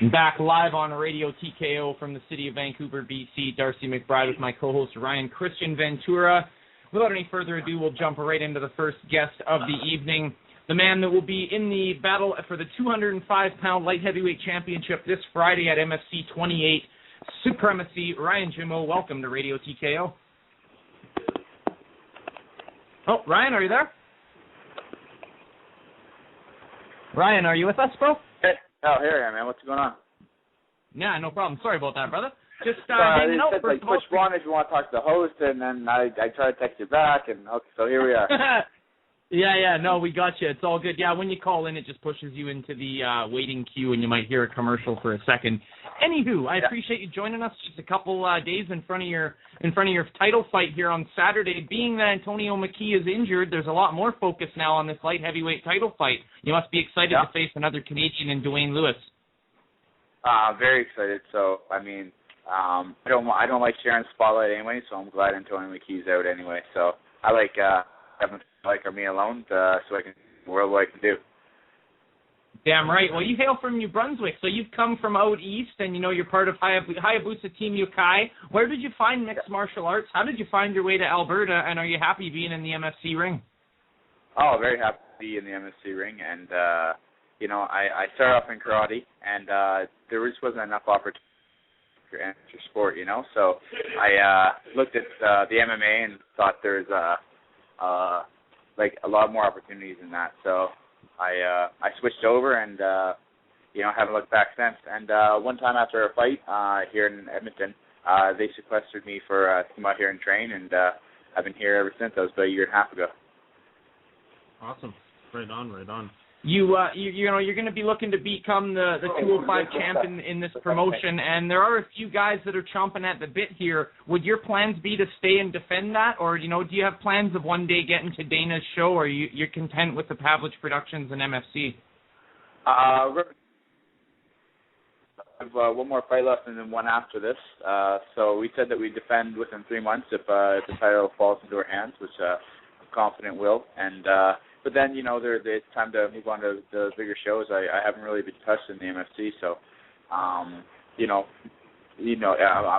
Back live on Radio TKO from the city of Vancouver, BC. Darcy McBride with my co-host Ryan Christian Ventura. Without any further ado, we'll jump right into the first guest of the evening. The man that will be in the battle for the 205-pound light heavyweight championship this Friday at MFC 28 Supremacy. Ryan Jimmo, welcome to Radio TKO. Oh, Ryan, are you there? Ryan, are you with us, bro? Hey. Oh, here I am, man. What's going on? Yeah, no problem. Sorry about that, brother. Just hanging out for push one if you want to talk to the host, and then I try to text you back, and okay, so here we are. No, we got you. It's all good. Yeah, when you call in, it just pushes you into the waiting queue, and you might hear a commercial for a second. Anywho, I appreciate you joining us just a couple days in front of your title fight here on Saturday. Being that Antonio McKee is injured, there's a lot more focus now on this light heavyweight title fight. You must be excited to face another Canadian in Dwayne Lewis. Very excited. So, I mean, I don't like sharing the spotlight anyway, so I'm glad Antonio McKee's out anyway. So I like having me alone, so I can world what I can do. Damn right. Well, you hail from New Brunswick, so you've come from out east, and you know you're part of Hayabusa Team Yokai. Where did you find mixed martial arts? How did you find your way to Alberta, and are you happy being in the MFC ring? Oh, very happy to be in the MFC ring, and I started off in karate, and there just wasn't enough opportunity for amateur sport, So I looked at the MMA and thought there's a lot more opportunities in that. So I switched over and haven't looked back since. And one time after a fight here in Edmonton, they sequestered me to come out here and train, and I've been here ever since. That was about a year and a half ago. Awesome. Right on. You're going to be looking to become the 205 champ in this promotion, and there are a few guys that are chomping at the bit here. Would your plans be to stay and defend that, or do you have plans of one day getting to Dana's show, or you're content with the Pavlich Productions and MFC? I have one more fight left and then one after this. So we said that we'd defend within 3 months if the title falls into our hands, which I'm confident will. And but then, it's time to move on to the bigger shows. I haven't really been touched in the MFC, so, I'm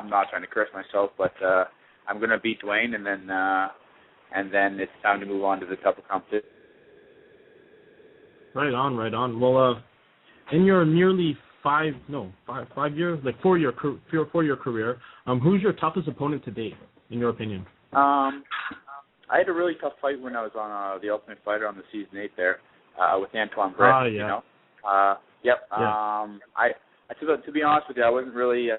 not trying to curse myself, but I'm going to beat Dwayne, and then it's time to move on to the tougher competition. Right on. Well, in your nearly 4-year career, who's your toughest opponent to date, in your opinion? I had a really tough fight when I was on The Ultimate Fighter on the season 8 there with Antoine Britt. Yeah. To be honest with you, I wasn't really.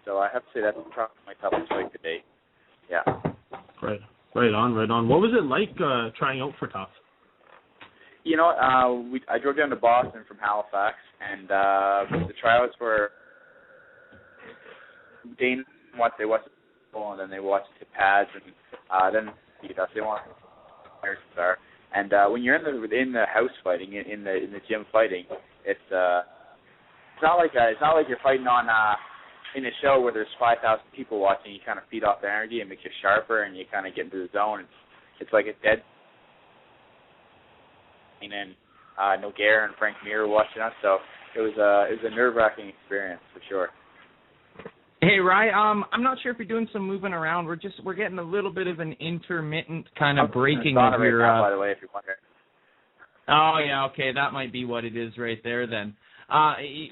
So I have to say that's probably my toughest fight to date. Yeah. Right on. What was it like trying out for Tough? I drove down to Boston from Halifax, and the tryouts were Dane they watched and then they watched the pads, and then they want star. And when you're in the house fighting, in the gym fighting, it's not like you're fighting on in a show where there's 5,000 people watching. You kind of feed off the energy and makes you sharper, and you kind of get into the zone. It's like a dead. And then Noguera and Frank Mir were watching us, so it was a nerve-wracking experience for sure. Hey, Ryan, I'm not sure if you're doing some moving around. We're getting a little bit of an intermittent kind of breaking of your. Right now, by the way, if you're wondering. Oh yeah, okay, that might be what it is right there then.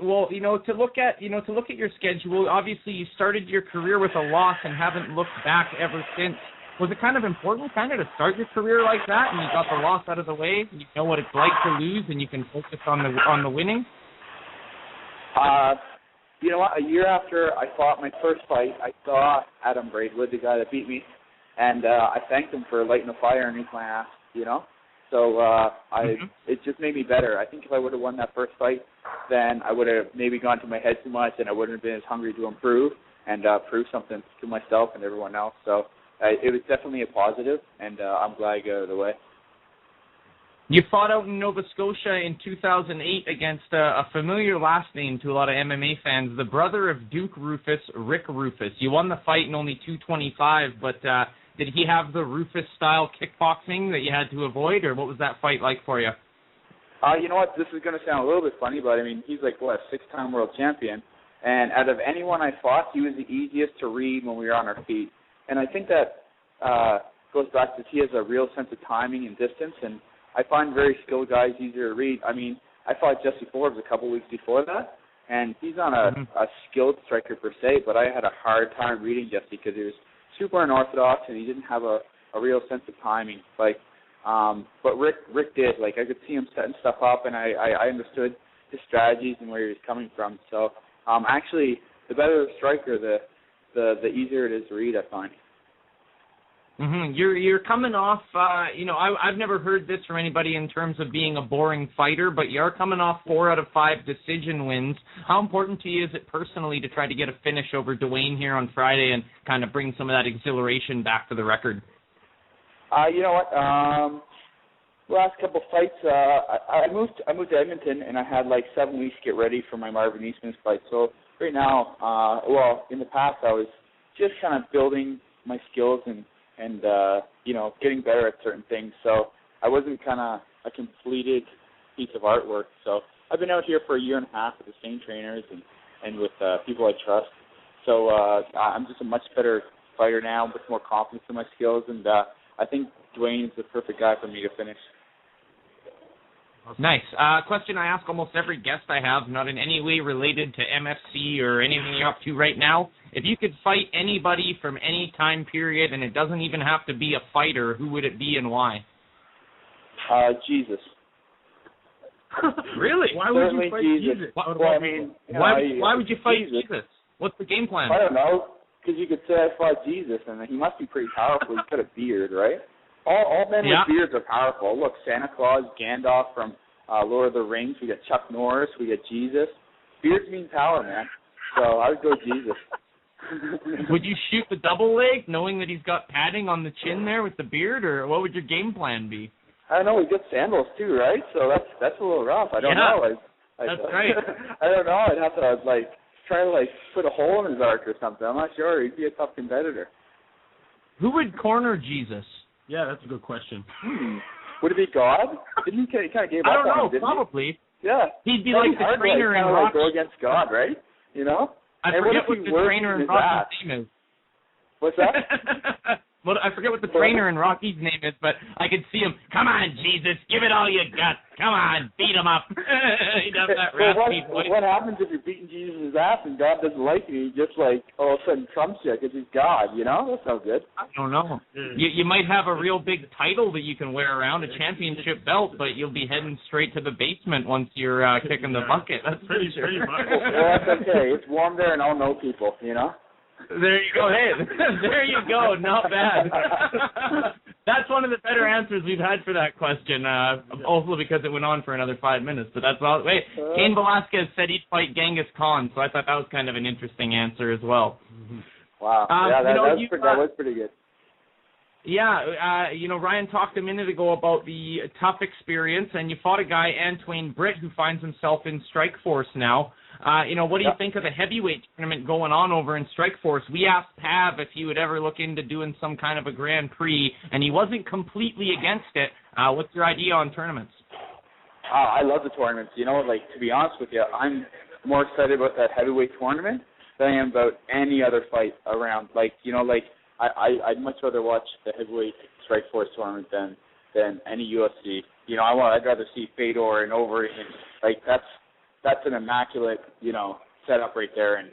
Well, to look at your schedule, obviously you started your career with a loss and haven't looked back ever since. Was it kind of important to start your career like that, and you got the loss out of the way, and you know what it's like to lose, and you can focus on the winning? You know what? A year after I fought my first fight, I saw Adam Braidwood, the guy that beat me, and I thanked him for lighting the fire underneath my ass. So it just made me better. I think if I would have won that first fight, then I would have maybe gone to my head too much, and I wouldn't have been as hungry to improve and prove something to myself and everyone else. So it was definitely a positive, and I'm glad I got out of the way. You fought out in Nova Scotia in 2008 against a familiar last name to a lot of MMA fans, the brother of Duke Rufus, Rick Rufus. You won the fight in only 225, but did he have the Rufus-style kickboxing that you had to avoid, or what was that fight like for you? You know what? This is going to sound a little bit funny, but I mean, he's like, what, a 6-time world champion. And out of anyone I fought, he was the easiest to read when we were on our feet. And I think that goes back to he has a real sense of timing and distance. And I find very skilled guys easier to read. I mean, I fought Jesse Forbes a couple weeks before that, and he's not a skilled striker per se, but I had a hard time reading Jesse because he was super unorthodox and he didn't have a real sense of timing. Like, but Rick did. Like, I could see him setting stuff up, and I understood his strategies and where he was coming from. So, actually, the better the striker, the easier it is to read, I find. Mm-hmm. You're coming off, I've never heard this from anybody in terms of being a boring fighter, but you're coming off 4 out of 5 decision wins. How important to you is it personally to try to get a finish over Dwayne here on Friday and kind of bring some of that exhilaration back to the record? You know what? Last couple fights, I moved to Edmonton, and I had like 7 weeks to get ready for my Marvin Eastman's fight. So right now, in the past, I was just kind of building my skills and getting better at certain things. So I wasn't kind of a completed piece of artwork. So I've been out here for a year and a half with the same trainers and with people I trust. So I'm just a much better fighter now, with more confidence in my skills, and I think Dwayne is the perfect guy for me to finish. Nice. Question I ask almost every guest I have, not in any way related to MFC or anything you're up to right now. If you could fight anybody from any time period, and it doesn't even have to be a fighter, who would it be and why? Jesus. Really? Why would you fight Jesus? Why would you fight Jesus? What's the game plan? I don't know, because you could say I fought Jesus, and he must be pretty powerful. He's got a beard, right? All men with beards are powerful. Look, Santa Claus, Gandalf from Lord of the Rings. We got Chuck Norris. We got Jesus. Beards mean power, man. So I would go Jesus. Would you shoot the double leg, knowing that he's got padding on the chin there with the beard, or what would your game plan be? I don't know. We got sandals too, right? So that's a little rough. I don't know. That's right. I don't know. I'd have to try to put a hole in his arc or something. I'm not sure. He'd be a tough competitor. Who would corner Jesus? Yeah, that's a good question. Would it be God? Didn't he kind of give up? I don't know. On him, Probably. He? Yeah. He'd be like the trainer in Rocky. Go against God, right? You know. I forget what the trainer in Rocky's name is. What's that? Well, I forget what the trainer in Rocky's name is, but I could see him. Come on, Jesus, give it all you got. Come on, beat him up. He does that raspy voice. What happens if you're beating Jesus' ass and God doesn't like you? He just all of a sudden trumps you because he's God. You know, that's no good. I don't know. You might have a real big title that you can wear around, a championship belt, but you'll be heading straight to the basement once you're kicking the bucket. That's pretty sure. Well, that's okay. It's warm there, and I'll know people. You know. There you go. Hey, there you go. Not bad. That's one of the better answers we've had for that question. Also because it went on for another 5 minutes. But that's all. Wait, Cain Velasquez said he'd fight Genghis Khan, so I thought that was kind of an interesting answer as well. Wow. That was pretty good. Yeah, Ryan talked a minute ago about the tough experience, and you fought a guy, Antoine Britt, who finds himself in Strikeforce now. What do you think of the heavyweight tournament going on over in Strikeforce? We asked Pav if he would ever look into doing some kind of a Grand Prix, and he wasn't completely against it. What's your idea on tournaments? I love the tournaments. To be honest with you, I'm more excited about that heavyweight tournament than I am about any other fight around. I'd much rather watch the heavyweight Strikeforce tournament than any UFC. I'd rather see Fedor and Overeem. That's an immaculate, setup right there. And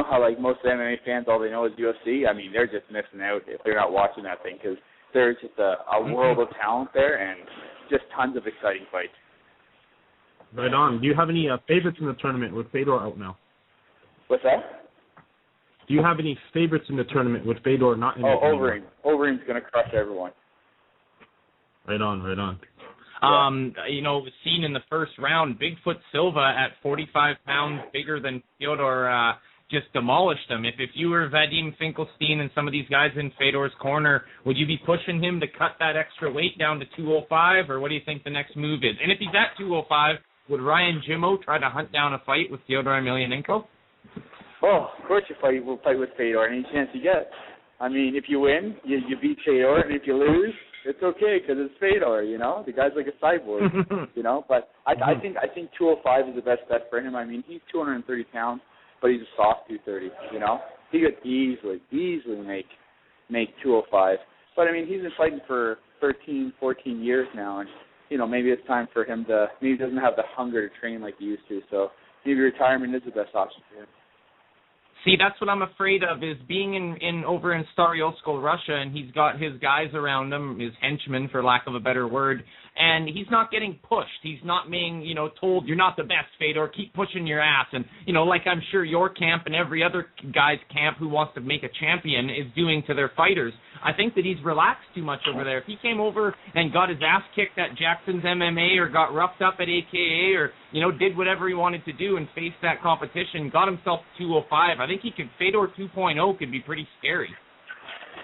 how most MMA fans, all they know is UFC. I mean, they're just missing out if they're not watching that thing because there's just a world of talent there and just tons of exciting fights. Right on. Do you have any favorites in the tournament with Fedor out now? What's that? Do you have any favorites in the tournament with Fedor not in it anymore? Overeem. Overeem's going to crush everyone. Right on. Seen in the first round, Bigfoot Silva at 45 pounds bigger than Fyodor just demolished him. If you were Vadim Finkelstein and some of these guys in Fedor's corner, would you be pushing him to cut that extra weight down to 205, or what do you think the next move is? And if he's at 205, would Ryan Jimmo try to hunt down a fight with Fyodor Emelianenko? Oh, of course you will fight with Fedor any chance you get. I mean, if you win, you beat Fedor, and if you lose, It's okay because it's Fedor, you know. The guy's like a cyborg, you know. But I think 205 is the best bet for him. I mean, he's 230 pounds, but he's a soft 230, you know. He could easily make 205. But I mean, he's been fighting for 13, 14 years now, and you know, maybe it's time for him to. Maybe he doesn't have the hunger to train like he used to. So maybe retirement is the best option for him. See, that's what I'm afraid of, is being in over in Staroyolsko, Russia, and he's got his guys around him, his henchmen, for lack of a better word, and he's not getting pushed. He's not being, you know, told, you're not the best, Fedor, keep pushing your ass. And, you know, like I'm sure your camp and every other guy's camp who wants to make a champion is doing to their fighters. I think that he's relaxed too much over there. If he came over and got his ass kicked at Jackson's MMA or got roughed up at AKA or, you know, did whatever he wanted to do and faced that competition, got himself 205, I think Fedor 2.0 could be pretty scary.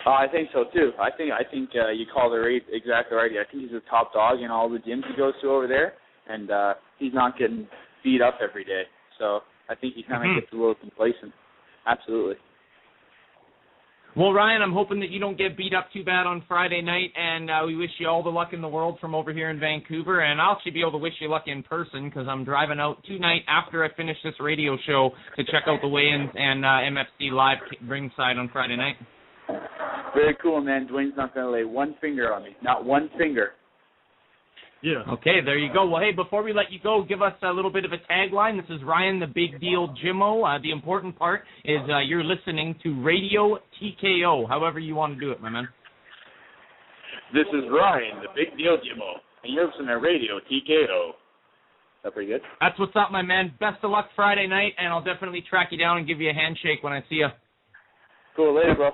I think so too. I think you called it right, exactly right. I think he's a top dog in all the gyms he goes to over there, and he's not getting beat up every day. So I think he kind of gets a little complacent. Absolutely. Well, Ryan, I'm hoping that you don't get beat up too bad on Friday night, and we wish you all the luck in the world from over here in Vancouver. And I'll actually be able to wish you luck in person because I'm driving out tonight after I finish this radio show to check out the weigh-ins and MFC Live ringside on Friday night. Very cool, man. Dwayne's not going to lay one finger on me. Not one finger. Yeah. Okay, there you go. Well, hey, before we let you go, give us a little bit of a tagline. This is Ryan, the Big Deal Jimmo. The important part is you're listening to Radio TKO, however you want to do it, my man. This is Ryan, the Big Deal Jimmo, and you're listening to Radio TKO. Is that pretty good? That's what's up, my man. Best of luck Friday night, and I'll definitely track you down and give you a handshake when I see you. Cool. Later, bro.